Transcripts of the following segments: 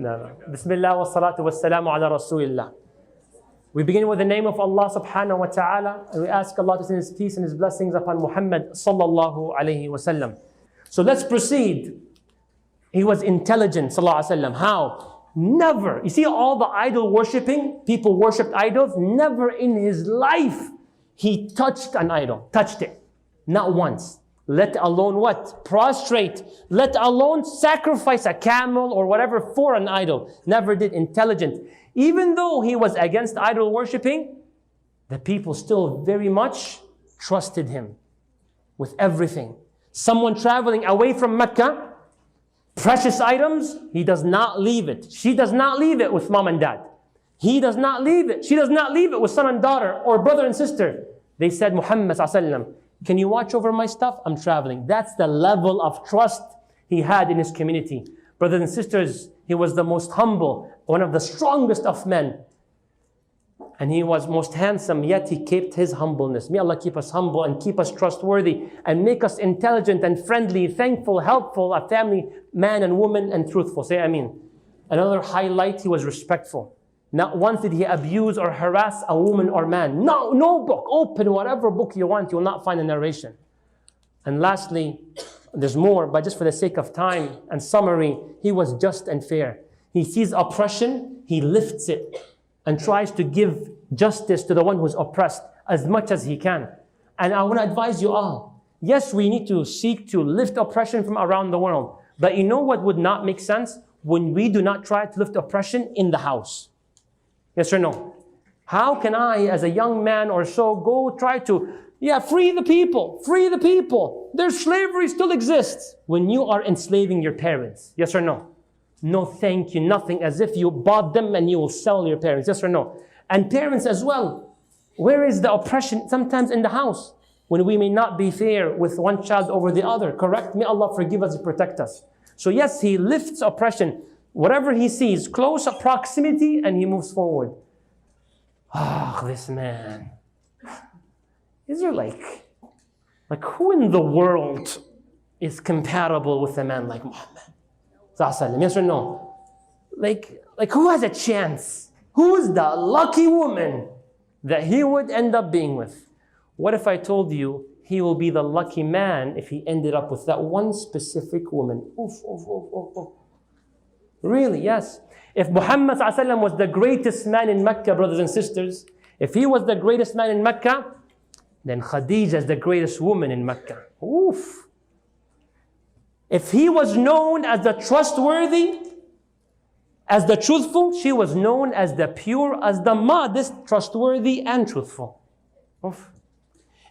No. Bismillah wa salatu wa salamu ala Rasulillah. We begin with the name of Allah subhanahu wa ta'ala, and we ask Allah to send His peace and His blessings upon Muhammad sallallahu alayhi wa sallam. So let's proceed. He was intelligent, sallallahu alayhi wa sallam. How? Never. You see all the idol worshipping, people worshipped idols. Never in his life he touched an idol, touched it. Not once. Let alone what? Prostrate. Let alone sacrifice a camel or whatever for an idol. Never did. Intelligent. Even though he was against idol worshipping, the people still very much trusted him with everything. Someone traveling away from Mecca, precious items, he does not leave it. She does not leave it with mom and dad. He does not leave it. She does not leave it with son and daughter or brother and sister. They said, Muhammad sallallahu alaihi wasallam, can you watch over my stuff? I'm traveling. That's the level of trust he had in his community. Brothers and sisters, he was the most humble, one of the strongest of men. And he was most handsome, yet he kept his humbleness. May Allah keep us humble and keep us trustworthy and make us intelligent and friendly, thankful, helpful, a family man and woman and truthful. Say Ameen. Another highlight, he was respectful. Not once did he abuse or harass a woman or man. No book. Open whatever book you want, you will not find a narration. And lastly, there's more, but just for the sake of time and summary, he was just and fair. He sees oppression, he lifts it and tries to give justice to the one who's oppressed as much as he can. And I want to advise you all, yes, we need to seek to lift oppression from around the world. But you know what would not make sense? When we do not try to lift oppression in the house. Yes or no? How can I, as a young man or so, go try to, free the people, free the people. Their slavery still exists when you are enslaving your parents. Yes or no? No thank you, nothing, as if you bought them and you will sell your parents. Yes or no? And parents as well. Where is the oppression? Sometimes in the house, when we may not be fair with one child over the other. Correct? May Allah forgive us and protect us. So yes, he lifts oppression. Whatever he sees, close proximity, and he moves forward. This man. Is there like who in the world is compatible with a man like Muhammad? Yes or no? Like who has a chance? Who is the lucky woman that he would end up being with? What if I told you he will be the lucky man if he ended up with that one specific woman? Really, yes. If Muhammad ﷺ was the greatest man in Mecca, brothers and sisters, if he was the greatest man in Mecca, then Khadijah is the greatest woman in Mecca. Oof. If he was known as the trustworthy, as the truthful, she was known as the pure, as the modest, trustworthy, and truthful. Oof.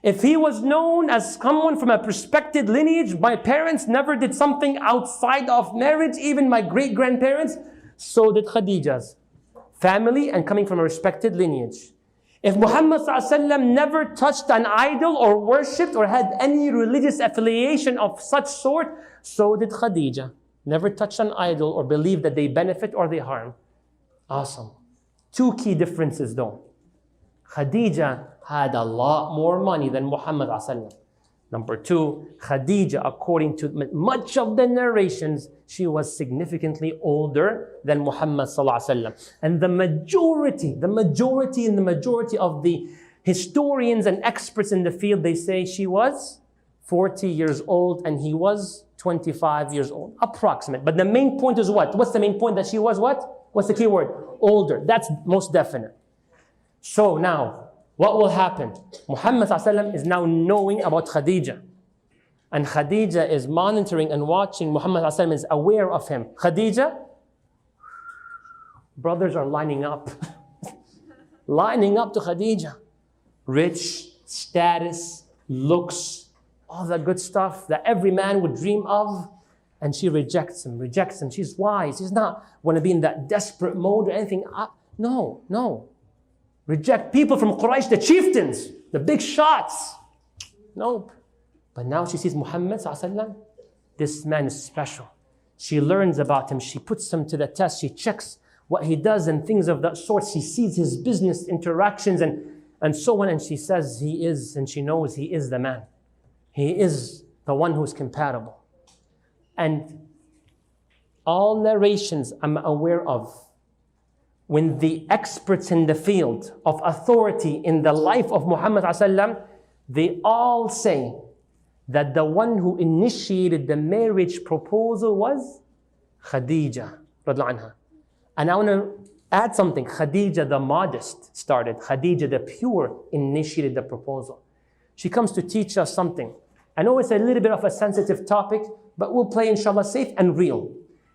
If he was known as someone from a respected lineage, my parents never did something outside of marriage, even my great-grandparents, so did Khadijah's family and coming from a respected lineage. If Muhammad ﷺ never touched an idol or worshipped or had any religious affiliation of such sort, so did Khadijah. Never touched an idol or believed that they benefit or they harm. Awesome. Two key differences though. Khadijah had a lot more money than Muhammad ﷺ. Number two, Khadijah, according to much of the narrations, she was significantly older than Muhammad ﷺ. And the majority of the historians and experts in the field, they say she was 40 years old and he was 25 years old, approximate. But the main point is what? What's the main point? That she was what? What's the key word? Older. That's most definite. So now, what will happen? Muhammad ﷺ is now knowing about Khadijah. And Khadijah is monitoring and watching. Muhammad ﷺ is aware of him. Khadijah, brothers are lining up. Lining up to Khadijah. Rich, status, looks, all the good stuff that every man would dream of. And she rejects him. She's wise. She's not want to be in that desperate mode or anything. No. Reject people from Quraysh, the chieftains, the big shots. Nope. But now she sees Muhammad ﷺ. This man is special. She learns about him. She puts him to the test. She checks what he does and things of that sort. She sees his business interactions and so on. And she says he is, and she knows he is the man. He is the one who's compatible. And all narrations I'm aware of, when the experts in the field of authority in the life of Muhammad ﷺ, they all say that the one who initiated the marriage proposal was Khadijah radiallahu anha. And I want to add something. Khadijah the modest started. Khadijah the pure initiated the proposal. She comes to teach us something. I know it's a little bit of a sensitive topic, but we'll play inshallah safe and real.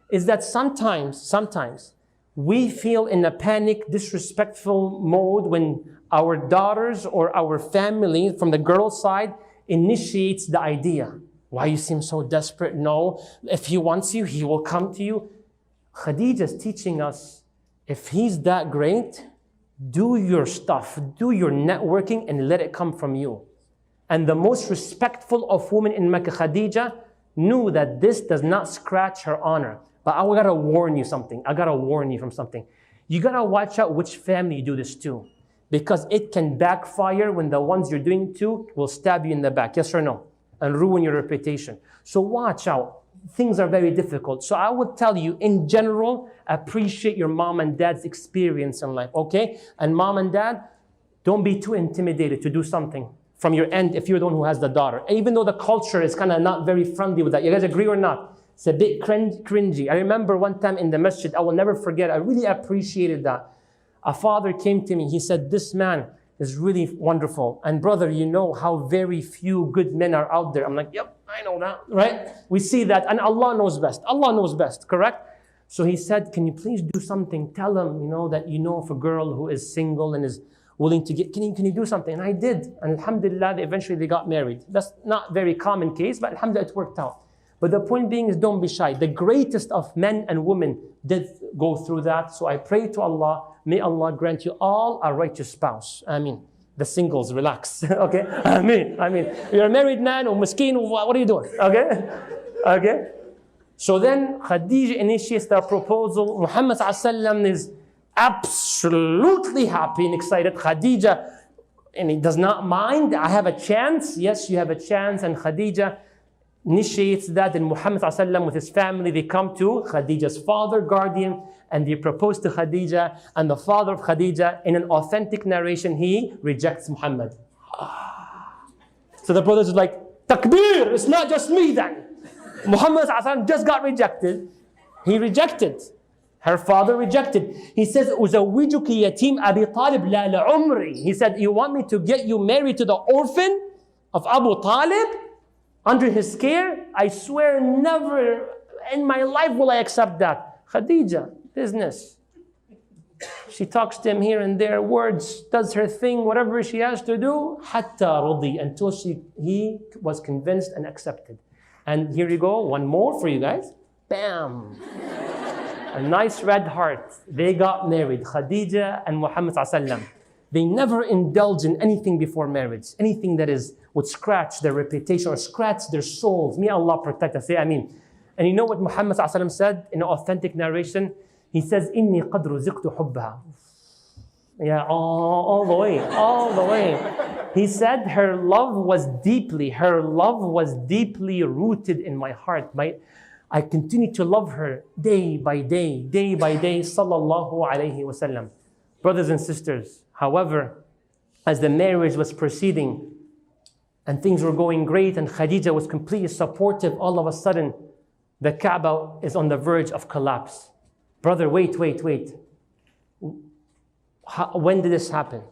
Is that sometimes we feel in a panic, disrespectful mode when our daughters or our family from the girl's side initiates the idea. Why you seem so desperate? No, if he wants you, he will come to you. Khadijah is teaching us, if he's that great, do your stuff, do your networking and let it come from you. And the most respectful of women in Mecca, Khadijah, knew that this does not scratch her honor. But I gotta warn you something. I gotta warn you from something. You gotta watch out which family you do this to, because it can backfire when the ones you're doing it to will stab you in the back, yes or no, and ruin your reputation. So watch out. Things are very difficult. So I would tell you, in general, appreciate your mom and dad's experience in life, okay? And mom and dad, don't be too intimidated to do something from your end if you're the one who has the daughter. Even though the culture is kind of not very friendly with that. You guys agree or not? It's a bit cringy. I remember one time in the masjid, I will never forget, I really appreciated that. A father came to me, he said, this man is really wonderful. And brother, you know how very few good men are out there. I'm like, yep, I know that, right? We see that, and Allah knows best. Allah knows best, correct? So he said, can you please do something? Tell him, that you know of a girl who is single and is willing to get, can you do something? And I did. And alhamdulillah, eventually they got married. That's not a very common case, but alhamdulillah, it worked out. But the point being is, don't be shy. The greatest of men and women did go through that. So I pray to Allah, may Allah grant you all a righteous spouse. Ameen. The singles, relax. Okay? Ameen. You're a married man or miskeen, what are you doing? Okay? So then Khadijah initiates the proposal. Muhammad ﷺ is absolutely happy and excited. Khadijah, and he does not mind. I have a chance. Yes, you have a chance. And Khadijah initiates that, and Muhammad ﷺ with his family, they come to Khadijah's father, guardian, and they propose to Khadijah, and the father of Khadijah, in an authentic narration, he rejects Muhammad. So the brothers are like, Takbir, it's not just me then. Muhammad ﷺ just got rejected. He rejected. Her father rejected. He says, أُزَوِّجُكِ يَتِيمْ أَبِي طَالِبْ لَا لَعُمْرِي. He said, you want me to get you married to the orphan of Abu Talib? Under his care? I swear never in my life will I accept that. Khadijah, business. She talks to him here and there, words, does her thing, whatever she has to do, حَتَّى رُضِي, until he was convinced and accepted. And here you go, one more for you guys. Bam! A nice red heart. They got married, Khadijah and Muhammad ﷺ. They never indulge in anything before marriage, anything that would scratch their reputation or scratch their souls. May Allah protect us. Say Ameen. And you know what Muhammad ﷺ said in an authentic narration? He says, إِنِّي قَدْ رُزِقْتُ حُبَّهَا. Yeah, all the way. He said, her love was deeply rooted in my heart. I continue to love her day by day, sallallahu alayhi wasallam. Brothers and sisters, however, as the marriage was proceeding and things were going great and Khadijah was completely supportive, all of a sudden, the Kaaba is on the verge of collapse. Brother, wait. When did this happen?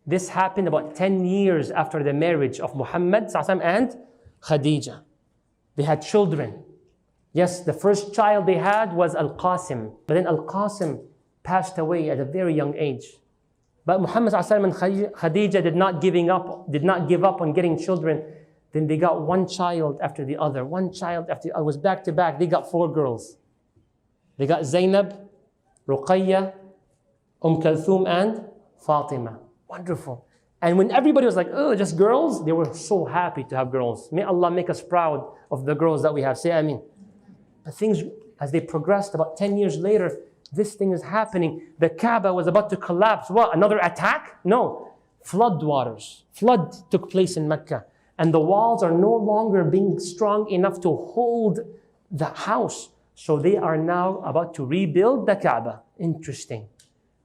This happened about 10 years after the marriage of Muhammad and Khadijah. They had children. Yes, the first child they had was Al-Qasim. But then Al-Qasim passed away at a very young age. But Muhammad and Khadijah did not give up on getting children. Then they got one child after the other. One child after the other. It was back to back. They got 4 girls. They got Zainab, Ruqayya, Kulthum, and Fatima. Wonderful. And when everybody was like, oh, just girls, they were so happy to have girls. May Allah make us proud of the girls that we have. Say Ameen. But things, as they progressed, about 10 years later, this thing is happening. The Kaaba was about to collapse. What? Another attack? No. Flood took place in Mecca. And the walls are no longer being strong enough to hold the house. So they are now about to rebuild the Kaaba. Interesting.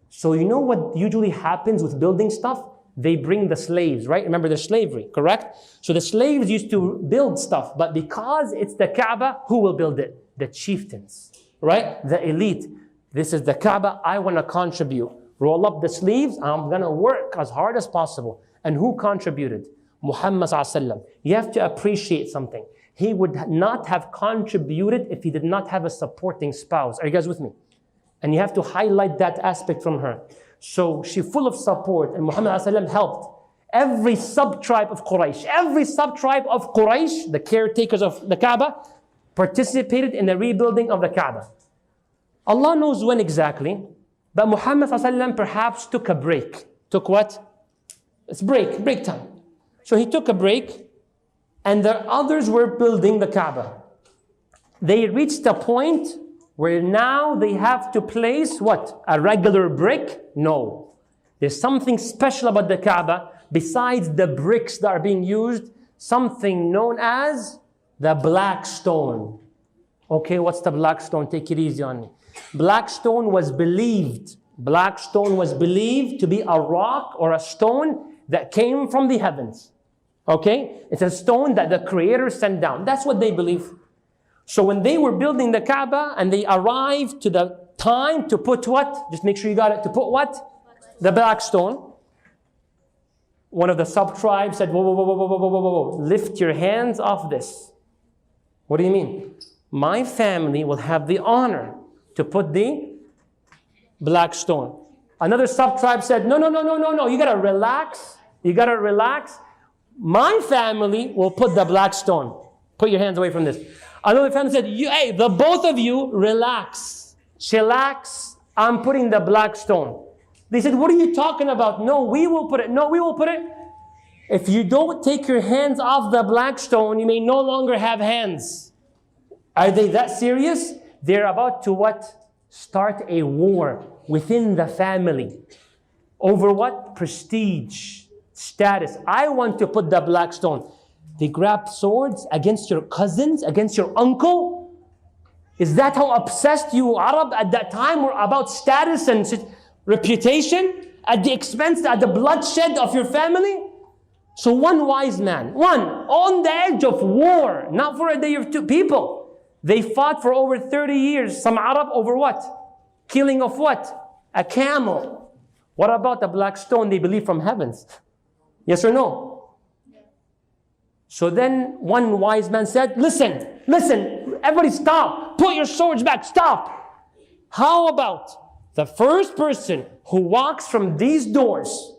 So you know what usually happens with building stuff? They bring the slaves, right? Remember the slavery, correct? So the slaves used to build stuff, but because it's the Kaaba, who will build it? The chieftains, right? The elite. This is the Kaaba, I want to contribute. Roll up the sleeves, I'm going to work as hard as possible. And who contributed? Muhammad sallallahu alaihi wasallam. You have to appreciate something. He would not have contributed if he did not have a supporting spouse. Are you guys with me? And you have to highlight that aspect from her. So she's full of support, and Muhammad sallallahu alaihi wasallam helped. Every sub-tribe of Quraysh, the caretakers of the Kaaba, participated in the rebuilding of the Kaaba. Allah knows when exactly, but Muhammad sallallahu alaihi wasallam perhaps took a break. Took what? It's break time. So he took a break, and the others were building the Kaaba. They reached a point where now they have to place what? A regular brick? No. There's something special about the Kaaba besides the bricks that are being used, something known as the black stone. Okay, what's the black stone? Take it easy on me. Black stone was believed to be a rock or a stone that came from the heavens. Okay? It's a stone that the Creator sent down. That's what they believe. So when they were building the Kaaba and they arrived to the time to put what? Just make sure you got it. To put what? The black stone. One of the sub-tribes said, whoa. Lift your hands off this. What do you mean? My family will have the honor to put the black stone. Another sub-tribe said, no. You got to relax. My family will put the black stone. Put your hands away from this. Another family said, hey, the both of you, relax. Chillax, I'm putting the black stone. They said, what are you talking about? No, we will put it. If you don't take your hands off the black stone, you may no longer have hands. Are they that serious? They're about to what? Start a war within the family. Over what? Prestige, status. I want to put the black stone. They grabbed swords against your cousins, against your uncle. Is that how obsessed you Arab at that time were about status and reputation at the expense, at the bloodshed of your family? So one wise man, on the edge of war, not for a day or two, people, they fought for over 30 years. Some Arab over what? Killing of what? A camel. What about the black stone they believe from heavens? Yes or no? So then one wise man said, listen, everybody stop. Put your swords back, stop. How about the first person who walks from these doors,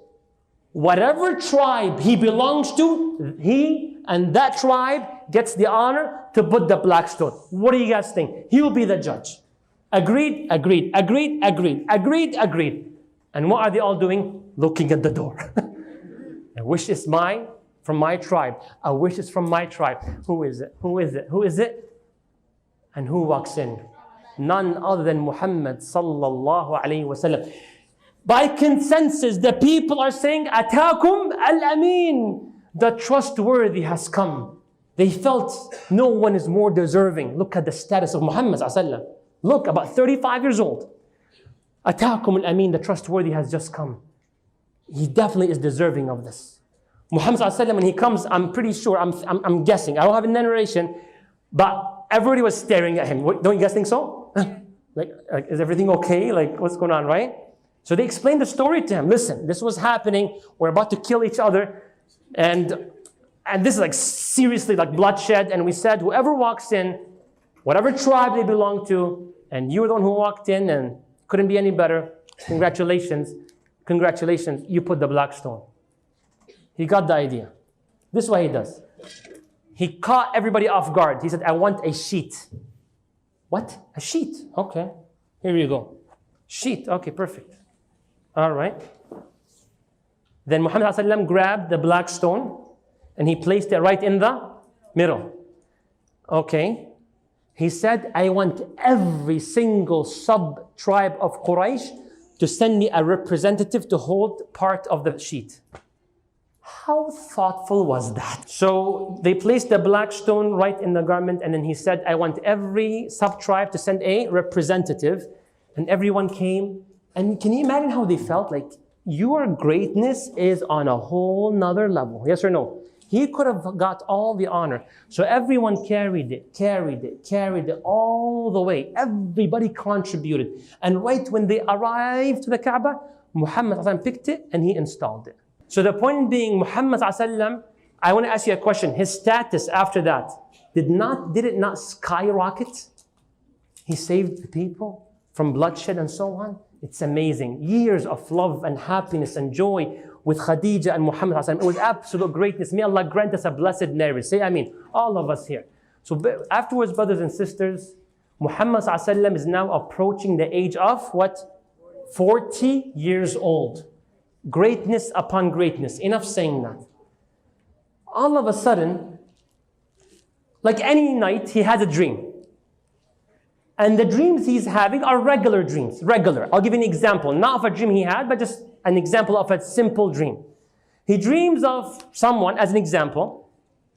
whatever tribe he belongs to, he and that tribe gets the honor to put the black stone. What do you guys think? He will be the judge. Agreed. And what are they all doing? Looking at the door. A wish is mine. From my tribe. A wish is from my tribe. Who is it? And who walks in? None other than Muhammad sallallahu alayhi wasallam. By consensus, the people are saying, Ataakum al-Amin. The trustworthy has come. They felt no one is more deserving. Look at the status of Muhammad sallallahu alayhi wasallam. Look, about 35 years old. Ataakum al-Amin, the trustworthy has just come. He definitely is deserving of this. Muhammad sallallahu alaihi wasallam, when he comes, I'm pretty sure, I'm guessing, I don't have a narration, but everybody was staring at him. Don't you guys think so? like, is everything okay? Like, what's going on, right? So they explained the story to him. Listen, this was happening. We're about to kill each other. And this is like seriously like bloodshed. And we said, whoever walks in, whatever tribe they belong to, and you were the one who walked in and couldn't be any better, congratulations, you put the black stone. He got the idea. This is what he does. He caught everybody off guard. He said, I want a sheet. What? A sheet? Okay. Here you go. Sheet. Okay, perfect. All right. Then Muhammad ﷺ grabbed the black stone and he placed it right in the middle. Okay. He said, I want every single sub-tribe of Quraysh to send me a representative to hold part of the sheet. How thoughtful was that? So they placed the black stone right in the garment, and then he said, I want every sub-tribe to send a representative. And everyone came. And can you imagine how they felt? Like, your greatness is on a whole nother level. Yes or no? He could have got all the honor. So everyone carried it all the way. Everybody contributed. And right when they arrived to the Kaaba, Muhammad picked it and he installed it. So the point being, Muhammad, I want to ask you a question. His status after that, did it not skyrocket? He saved the people from bloodshed and so on. It's amazing. Years of love and happiness and joy with Khadijah and Muhammad. It was absolute greatness. May Allah grant us a blessed marriage. Say Ameen. All of us here. So afterwards, brothers and sisters, Muhammad is now approaching the age of what? 40 years old. Greatness upon greatness. Enough saying that. All of a sudden, like any night, he has a dream. And the dreams he's having are regular dreams. Regular. I'll give you an example. Not of a dream he had, but just an example of a simple dream. He dreams of someone, as an example,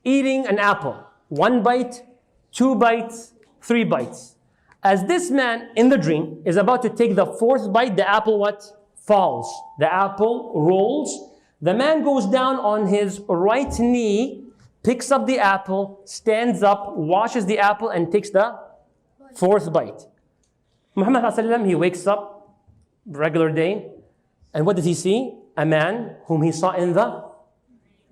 eating an apple. 1 bite, 2 bites, 3 bites. As this man in the dream is about to take the 4th bite, the apple what? Falls. The apple rolls. The man goes down on his right knee, picks up the apple, stands up, washes the apple, and takes the 4th bite. Muhammad, he wakes up, regular day, and what does he see? A man whom he saw in the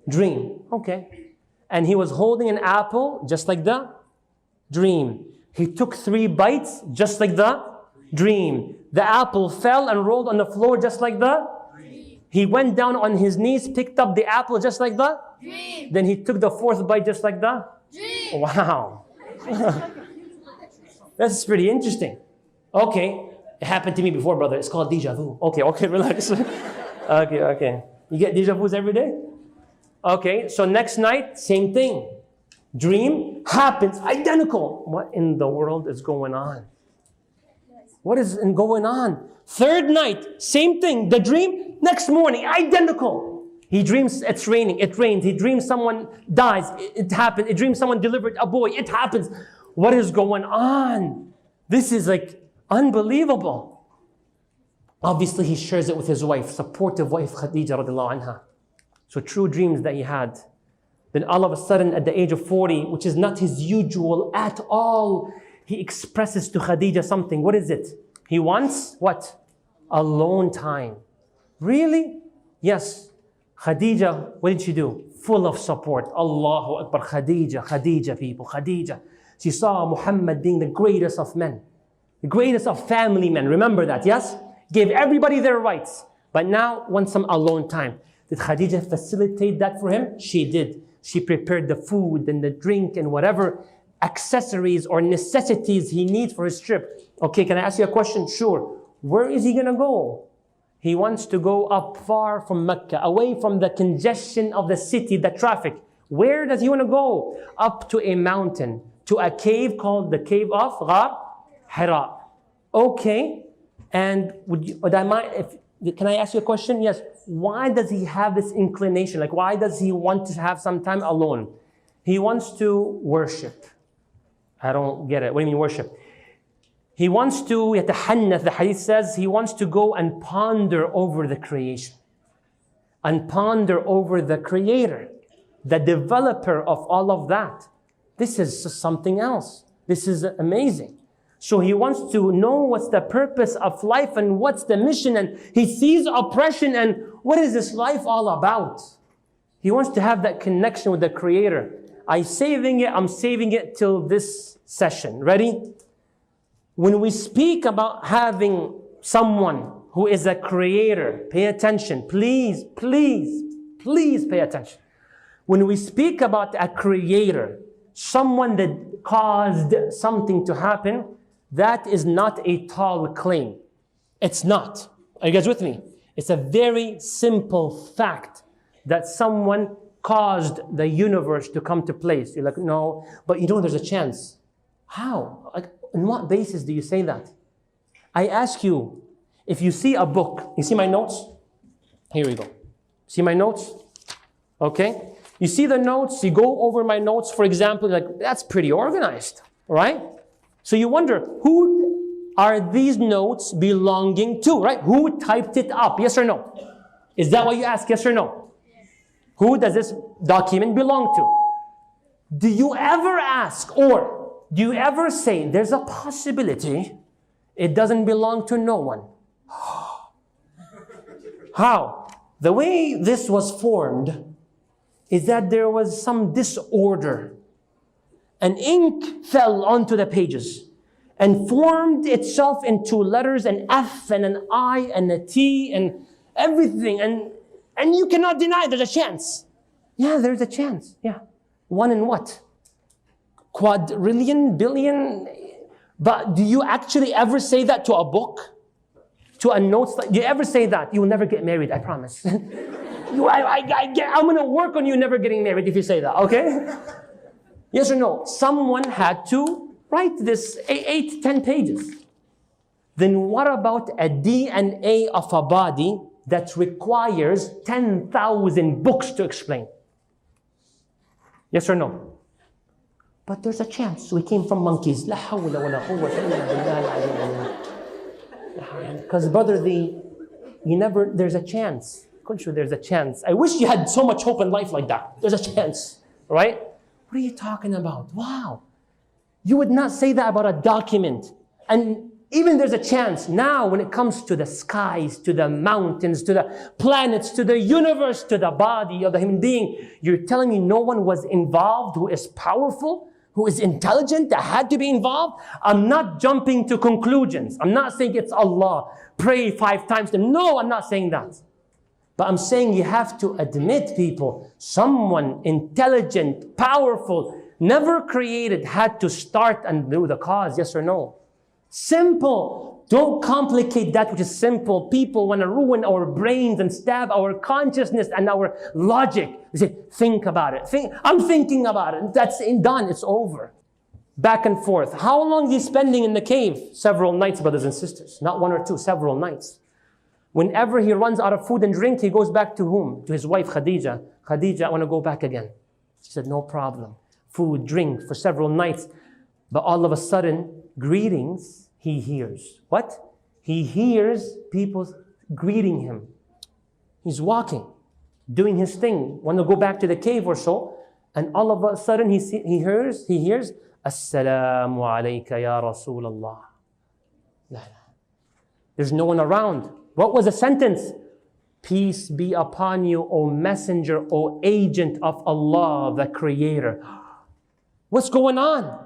dream. Okay. And he was holding an apple just like the dream. He took 3 bites just like the dream. The apple fell and rolled on the floor just like the dream. He went down on his knees, picked up the apple just like the dream. Then he took the 4th bite just like the dream. Wow. That's pretty interesting. Okay. It happened to me before, brother. It's called deja vu. Okay, relax. Okay. You get deja vus every day? Okay, so next night, same thing. Dream happens, identical. What in the world is going on? What is going on? 3rd night, same thing. The dream, next morning, identical. He dreams it's raining, it rains. He dreams someone dies, it happens. He dreams someone delivered a boy, it happens. What is going on? This is like unbelievable. Obviously, he shares it with his wife, supportive wife Khadijah radiallahu anha. So true dreams that he had. Then all of a sudden at the age of 40, which is not his usual at all, he expresses to Khadijah something. What is it? He wants what? Alone time. Really? Yes. Khadijah, what did she do? Full of support. Allahu Akbar. Khadijah people, Khadijah. She saw Muhammad being the greatest of men. The greatest of family men. Remember that, yes? Gave everybody their rights. But now wants some alone time. Did Khadijah facilitate that for him? She did. She prepared the food and the drink and whatever accessories or necessities he needs for his trip. Okay, can I ask you a question? Sure. Where is he going to go? He wants to go up far from Mecca, away from the congestion of the city, the traffic. Where does he want to go? Up to a mountain, to a cave called the cave of Ghar Hira. Okay. And would I mind can I ask you a question? Yes. Why does he have this inclination? Like, why does he want to have some time alone? He wants to worship. I don't get it. What do you mean worship? He wants to, yatahannath, the hadith says, he wants to go and ponder over the creation. And ponder over the creator, the developer of all of that. This is something else. This is amazing. So he wants to know what's the purpose of life and what's the mission. And he sees oppression and what is this life all about? He wants to have that connection with the Creator. I'm saving it till this session. Ready? When we speak about having someone who is a creator, pay attention. Please pay attention. When we speak about a creator, someone that caused something to happen, that is not a tall claim. It's not. Are you guys with me? It's a very simple fact that someone caused the universe to come to place. You're like, no, but you know there's a chance. How? Like, on what basis do you say that? I ask you, if you see a book, you see my notes? Here we go. See my notes? Okay? You see the notes, you go over my notes, for example, like, that's pretty organized, right? So you wonder, who are these notes belonging to, right? Who typed it up? Yes or no? Is that what you ask? Yes or no? Who does this document belong to? Do you ever ask, or do you ever say, there's a possibility it doesn't belong to no one? How? The way this was formed is that there was some disorder. And ink fell onto the pages and formed itself into letters, an F and an I and a T and everything. And you cannot deny there's a chance. Yeah, there's a chance. Yeah. One in what? Quadrillion, billion? But do you actually ever say that to a book? To a notes? Do you ever say that? You will never get married, I promise. I'm going to work on you never getting married if you say that, okay? Yes or no? Someone had to write this 8, 10 pages. Then what about a DNA of a body that requires 10,000 books to explain? Yes or no? But there's a chance. We came from monkeys. La hawla wa la quwwata illa billah. Because brother, there's a chance. There's a chance. I wish you had so much hope in life like that. There's a chance, right? What are you talking about? Wow. You would not say that about a document. And even there's a chance. Now, when it comes to the skies, to the mountains, to the planets, to the universe, to the body of the human being, you're telling me no one was involved who is powerful, who is intelligent, that had to be involved? I'm not jumping to conclusions. I'm not saying it's Allah. Pray 5 times. No, I'm not saying that. But I'm saying you have to admit, people, someone intelligent, powerful, never created, had to start and do the cause. Yes or no? Simple. Don't complicate that which is simple. People want to ruin our brains and stab our consciousness and our logic. They say, think about it. I'm thinking about it. That's done. It's over. Back and forth. How long is he spending in the cave? Several nights, brothers and sisters. Not 1 or 2, several nights. Whenever he runs out of food and drink, he goes back to whom? To his wife, Khadijah. Khadijah, I want to go back again. She said, no problem. Food, drink for several nights. But all of a sudden, greetings, he hears. What? He hears people greeting him. He's walking, doing his thing. Want to go back to the cave or so. And all of a sudden, he hears, Assalamu alayka ya Rasulallah. There's no one around. What was the sentence? Peace be upon you, O messenger, O agent of Allah, the Creator. What's going on?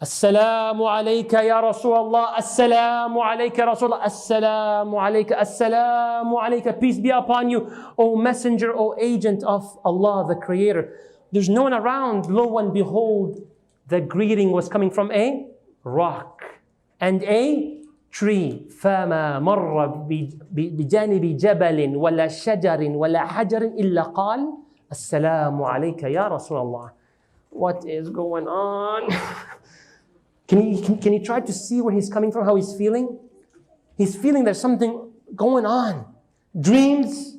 Assalamu alayka ya Rasulullah. Assalamu alayka ya Rasulullah. Assalamu alayka. Assalamu alayka. Peace be upon you, O messenger, O agent of Allah, the Creator. There's no one around. Lo and behold, the greeting was coming from a rock and a tree. فَمَا مَرَّ بِجَانِبِ جَبَلٍ وَلَا شَجَرٍ وَلَا حَجَرٍ إِلَّا قَالَ السَّلَامُ عَلَيْكَ يَا رَسُولَ اللَّهِ. What is going on? Can you try to see where he's coming from, how he's feeling? He's feeling there's something going on. Dreams.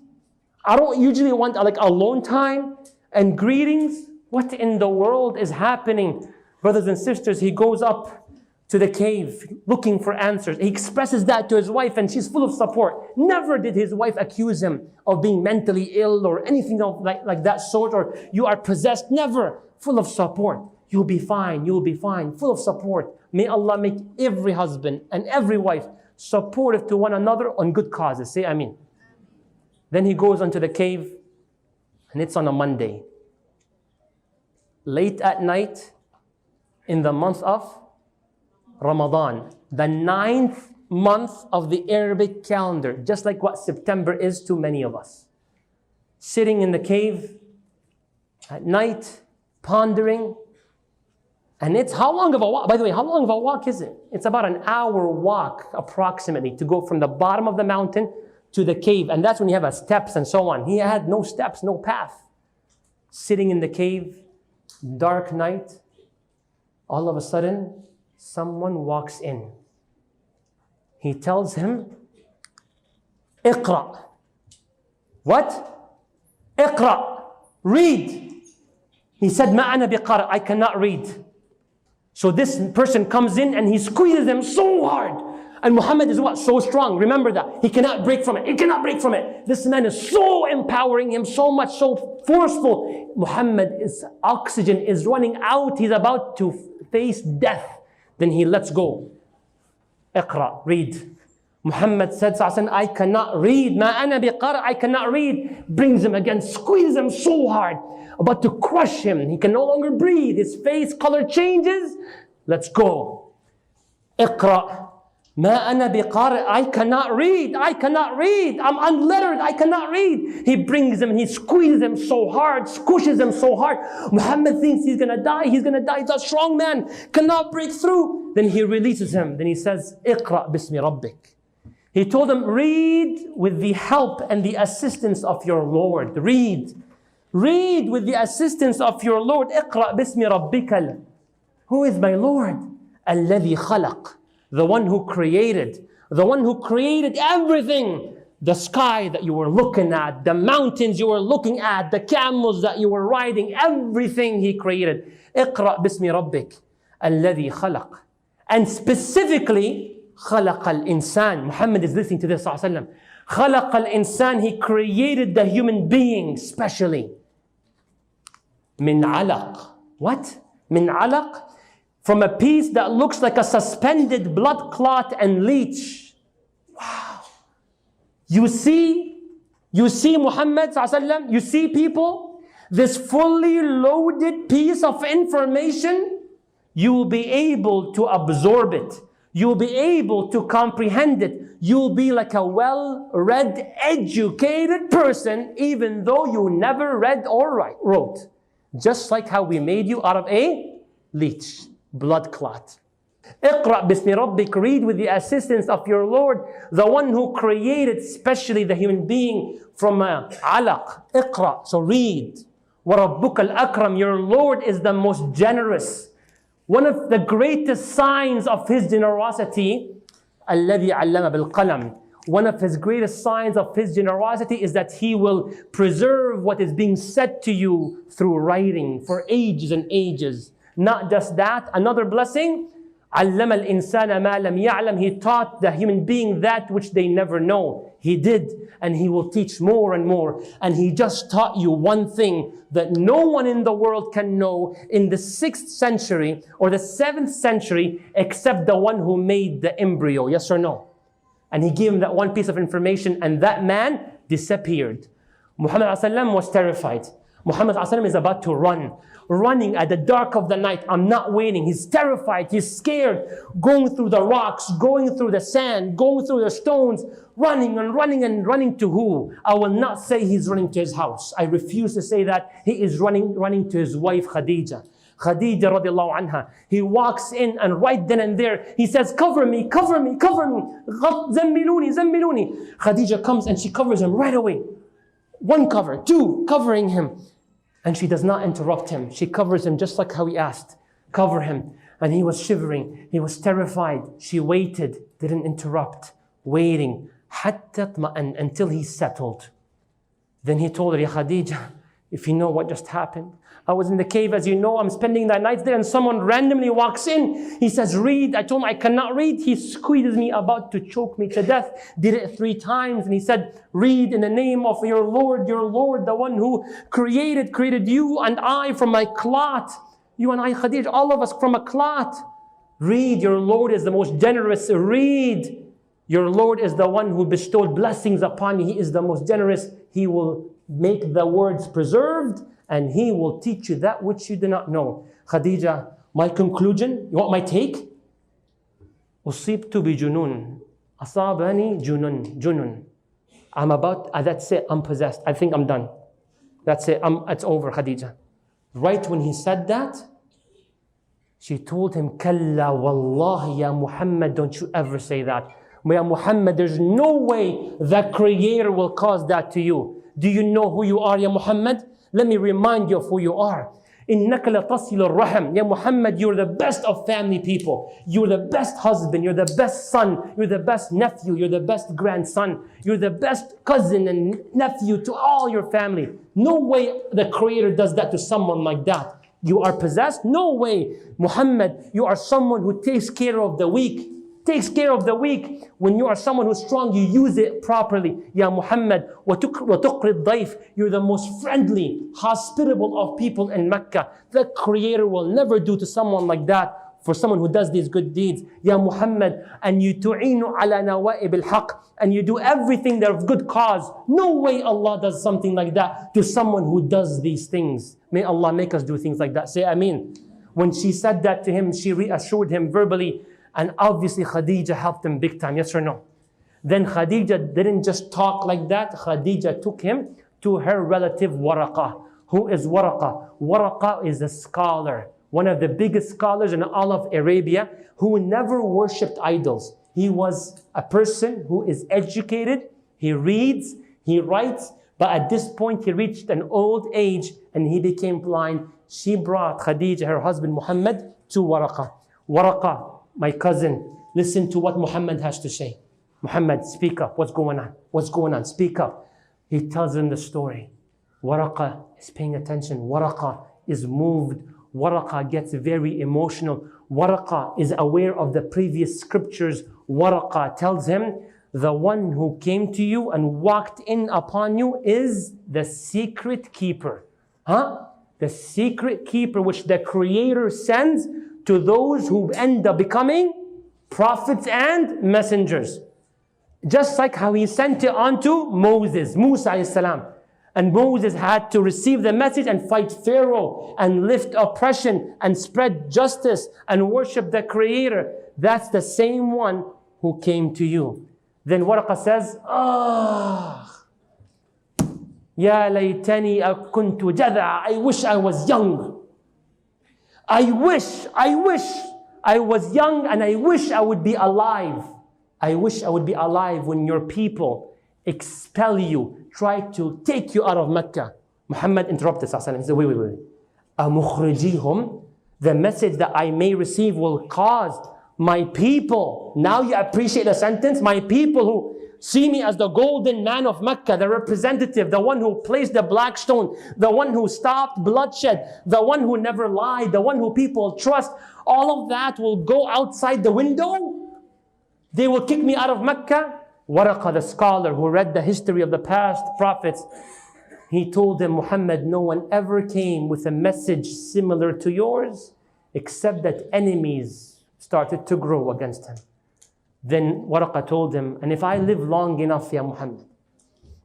I don't usually want like alone time and greetings. What in the world is happening? Brothers and sisters, he goes up to the cave looking for answers. He expresses that to his wife and she's full of support. Never did his wife accuse him of being mentally ill or anything like that sort, or you are possessed. Never. Full of support. You'll be fine. You'll be fine. Full of support. May Allah make every husband and every wife supportive to one another on good causes. Say Ameen. Then he goes into the cave and it's on a Monday. Late at night in the month of Ramadan, the 9th month of the Arabic calendar, just like what September is to many of us. Sitting in the cave at night, pondering. And it's how long of a walk? By the way, how long of a walk is it? It's about an hour walk approximately to go from the bottom of the mountain to the cave. And that's when you have steps and so on. He had no steps, no path. Sitting in the cave, dark night, all of a sudden, someone walks in. He tells him, Iqra. What? Iqra. read. He said, "Ma ana biqari," I cannot read. So this person comes in and he squeezes him so hard. And Muhammad is what? So strong. Remember that. He cannot break from it. He cannot break from it. This man is so empowering him, so much, so forceful. Muhammad's oxygen is running out. He's about to face death. Then he lets go. Iqra, read. Muhammad said, I cannot read. Ma ana biqari, I cannot read. Brings him again, squeezes him so hard. About to crush him. He can no longer breathe. His face color changes. Let's go. Iqra. Ma ana biqari, I cannot read. I cannot read. I'm unlettered. I cannot read. He brings him and he squeezes him so hard, squishes him so hard. Muhammad thinks he's gonna die. He's gonna die. He's a strong man. Cannot break through. Then he releases him. Then he says, Iqra bismi rabbik. He told him, read with the help and the assistance of your Lord. Read. Read with the assistance of your Lord. Iqra bismi rabbikal. Who is my Lord? Alladhi khalaq. The one who created. The one who created everything. The sky that you were looking at. The mountains you were looking at. The camels that you were riding. Everything He created. Iqra bismi rabbik. Alladhi khalaq. And specifically, خلق الإنسان. Muhammad is listening to this. خلق الإنسان. He created the human being specially. من علق. What? من علق? From a piece that looks like a suspended blood clot and leech. Wow. You see Muhammad ﷺ, you see people, this fully loaded piece of information, you will be able to absorb it. You will be able to comprehend it. You will be like a well-read, educated person, even though you never read or wrote. Just like how we made you out of a leech, blood clot. Iqra bismi rabbik, read with the assistance of your Lord, the one who created especially the human being from a alaq. Iqra, so read. Wa rabbuka al-akram, your Lord is the most generous. One of the greatest signs of His generosity, alladhi allama bil qalam. One of His greatest signs of His generosity is that He will preserve what is being said to you through writing for ages and ages. Not just that, another blessing, allama al-insana ma lam ya'lam. He taught the human being that which they never know. He did, and He will teach more and more. And He just taught you one thing that no one in the world can know in the 6th century or the 7th century except the one who made the embryo. Yes or no? And He gave him that one piece of information, and that man disappeared. Muhammad ﷺ was terrified. Muhammad ﷺ is about to running at the dark of the night. I'm not waiting. He's terrified. He's scared. Going through the rocks, going through the sand, going through the stones, running and running to who? I will not say he's running to his house. I refuse to say that. He is running to his wife Khadijah. Khadijah radiallahu anha. He walks in and right then and there, he says, cover me, cover me, cover me. Zammiluni, zammiluni. Khadijah comes and she covers him right away. 1 cover, 2, covering him. And she does not interrupt him. She covers him just like how he asked. Cover him. And he was shivering. He was terrified. She waited, didn't interrupt, waiting. Until he settled. Then he told her, Ya Khadijah, if you know what just happened. I was in the cave, as you know, I'm spending the night there, and someone randomly walks in. He says, read. I told him I cannot read. He squeezes me, about to choke me to death. Did it 3 times. And he said, read in the name of your Lord, the one who created you and I from my clot. You and I, Khadijah, all of us from a clot. Read, your Lord is the most generous. Read. Your Lord is the one who bestowed blessings upon you. He is the most generous. He will make the words preserved, and He will teach you that which you do not know. Khadijah, my conclusion, you want my take? Usibtu bi junun. Asabani junun. I'm about, that's it, I'm possessed. I think I'm done. That's it, it's over, Khadijah. Right when he said that, she told him, Kalla wallahi ya Muhammad, don't you ever say that. Ya Muhammad, there's no way the Creator will cause that to you. Do you know who you are, Ya Muhammad? Let me remind you of who you are. إِنَّكَ لَتَصِلُ الرَّحَمِ. Ya Muhammad, you're the best of family people. You're the best husband. You're the best son. You're the best nephew. You're the best grandson. You're the best cousin and nephew to all your family. No way the Creator does that to someone like that. You are possessed? No way. Muhammad, you are someone who takes care of the weak. Takes care of the weak. When you are someone who's strong, you use it properly. Ya Muhammad, وَتُقْرِ الضَّيْفِ. You're the most friendly, hospitable of people in Mecca. The Creator will never do to someone like that, for someone who does these good deeds. Ya Muhammad, and you tu'inu ala nawa'ib al-haq, and you do everything that of good cause. No way Allah does something like that to someone who does these things. May Allah make us do things like that. Say Ameen. When she said that to him, she reassured him verbally. And obviously Khadijah helped him big time, yes or no? Then Khadijah didn't just talk like that. Khadijah took him to her relative Waraqa. Who is Waraqa? Waraqa is a scholar, one of the biggest scholars in all of Arabia, who never worshipped idols. He was a person who is educated, he reads, he writes, but at this point he reached an old age and he became blind. She brought Khadijah, her husband Muhammad, to Waraqa. Waraqa, my cousin, listen to what Muhammad has to say. Muhammad, speak up. What's going on? What's going on? Speak up. He tells him the story. Waraqa is paying attention. Waraqa is moved. Waraqa gets very emotional. Waraqa is aware of the previous scriptures. Waraqa tells him, the one who came to you and walked in upon you is the secret keeper. The secret keeper which the Creator sends to those who end up becoming prophets and messengers. Just like how he sent it on to Moses, Musa alayhi salam. And Moses had to receive the message and fight Pharaoh and lift oppression and spread justice and worship the Creator. That's the same one who came to you. Then Waraqa says, Ya laytani kuntu jad'a. I wish I was young. I wish I was young, and I wish I would be alive. I wish I would be alive when your people expel you, try to take you out of Mecca. Muhammad interrupted us and said, wait. أَمُخْرِجِيهُمْ. The message that I may receive will cause my people. Now you appreciate the sentence? My people who see me as the golden man of Mecca, the representative, the one who placed the black stone, the one who stopped bloodshed, the one who never lied, the one who people trust. All of that will go outside the window. They will kick me out of Mecca. Waraqa, the scholar who read the history of the past prophets, he told them, Muhammad, no one ever came with a message similar to yours, except that enemies started to grow against him. Then Waraqa told him, and if I live long enough, Ya Muhammad,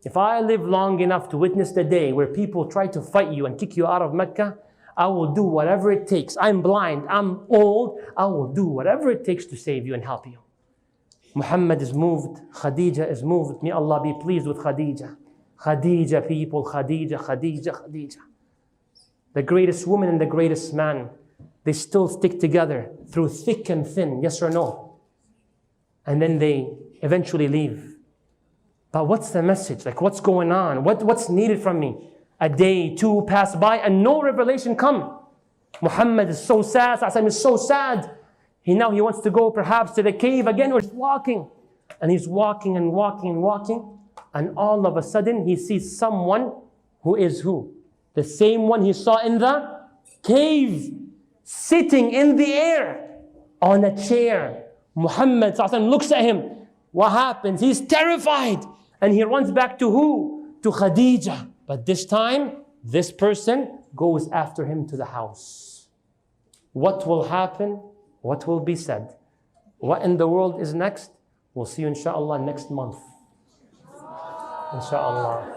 if I live long enough to witness the day where people try to fight you and kick you out of Mecca, I will do whatever it takes. I'm blind, I'm old, I will do whatever it takes to save you and help you. Muhammad is moved, Khadijah is moved. May Allah be pleased with Khadijah. Khadijah, people, Khadijah. The greatest woman and the greatest man, they still stick together through thick and thin, yes or no? And then they eventually leave. But what's the message? Like, what's going on? What's needed from me? A day, two pass by and no revelation come. Muhammad is so sad. Sallallahu is so sad. He wants to go perhaps to the cave again, or he's walking. And he's walking and walking and walking. And all of a sudden he sees someone who is who? The same one he saw in the cave, sitting in the air on a chair. Muhammad looks at him. What happens? He's terrified. And he runs back to who? To Khadijah. But this time, this person goes after him to the house. What will happen? What will be said? What in the world is next? We'll see you inshallah next month. Inshallah.